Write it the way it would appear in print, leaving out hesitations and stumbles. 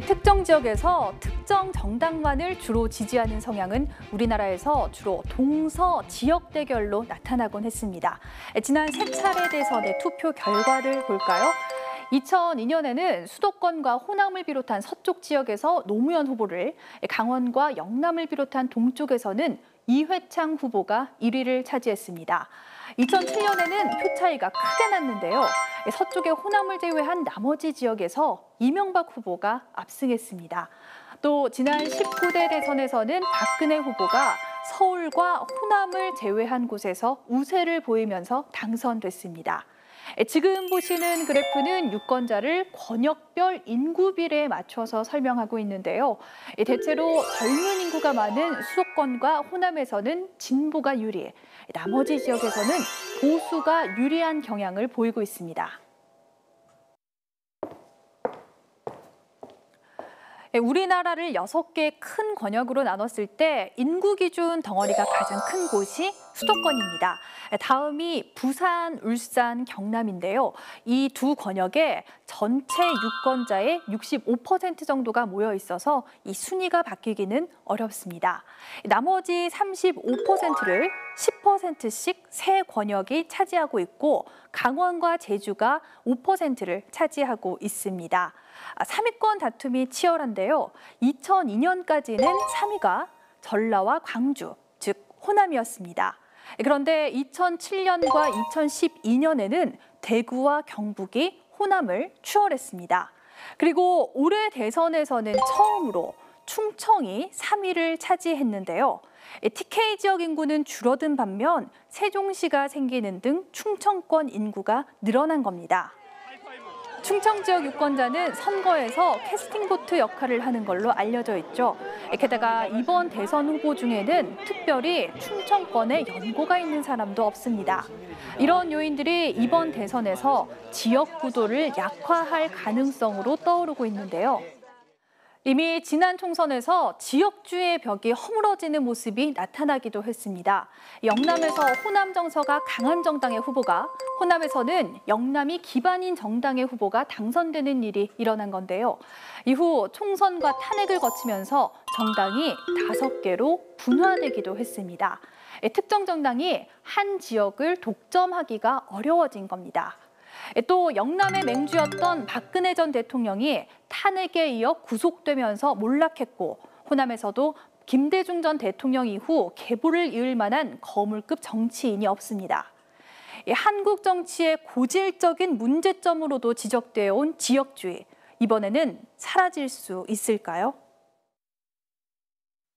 특정 지역에서 특정 정당만을 주로 지지하는 성향은 우리나라에서 주로 동서 지역 대결로 나타나곤 했습니다. 지난 세 차례 대선의 투표 결과를 볼까요? 2002년에는 수도권과 호남을 비롯한 서쪽 지역에서 노무현 후보를, 강원과 영남을 비롯한 동쪽에서는 이회창 후보가 1위를 차지했습니다. 2007년에는 표 차이가 크게 났는데요. 서쪽의 호남을 제외한 나머지 지역에서 이명박 후보가 압승했습니다. 또 지난 19대 대선에서는 박근혜 후보가 서울과 호남을 제외한 곳에서 우세를 보이면서 당선됐습니다. 지금 보시는 그래프는 유권자를 권역별 인구 비례에 맞춰서 설명하고 있는데요. 대체로 젊은 인구가 많은 수도권과 호남에서는 진보가 유리, 나머지 지역에서는 보수가 유리한 경향을 보이고 있습니다. 우리나라를 6개 큰 권역으로 나눴을 때 인구 기준 덩어리가 가장 큰 곳이 수도권입니다. 다음이 부산, 울산, 경남인데요. 이 두 권역에 전체 유권자의 65% 정도가 모여 있어서 이 순위가 바뀌기는 어렵습니다. 나머지 35%를 10%씩 세 권역이 차지하고 있고 강원과 제주가 5%를 차지하고 있습니다. 3위권 다툼이 치열한데요. 2002년까지는 3위가 전라와 광주, 즉 호남이었습니다. 그런데 2007년과 2012년에는 대구와 경북이 호남을 추월했습니다. 그리고 올해 대선에서는 처음으로 충청이 3위를 차지했는데요. TK 지역 인구는 줄어든 반면 세종시가 생기는 등 충청권 인구가 늘어난 겁니다. 충청 지역 유권자는 선거에서 캐스팅 보트 역할을 하는 걸로 알려져 있죠. 게다가 이번 대선 후보 중에는 특별히 충청권에 연고가 있는 사람도 없습니다. 이런 요인들이 이번 대선에서 지역 구도를 약화할 가능성으로 떠오르고 있는데요. 이미 지난 총선에서 지역주의 벽이 허물어지는 모습이 나타나기도 했습니다. 영남에서 호남 정서가 강한 정당의 후보가, 호남에서는 영남이 기반인 정당의 후보가 당선되는 일이 일어난 건데요. 이후 총선과 탄핵을 거치면서 정당이 5개로 분화되기도 했습니다. 특정 정당이 한 지역을 독점하기가 어려워진 겁니다. 또 영남의 맹주였던 박근혜 전 대통령이 탄핵에 이어 구속되면서 몰락했고, 호남에서도 김대중 전 대통령 이후 계보를 이을 만한 거물급 정치인이 없습니다. 한국 정치의 고질적인 문제점으로도 지적되어 온 지역주의, 이번에는 사라질 수 있을까요?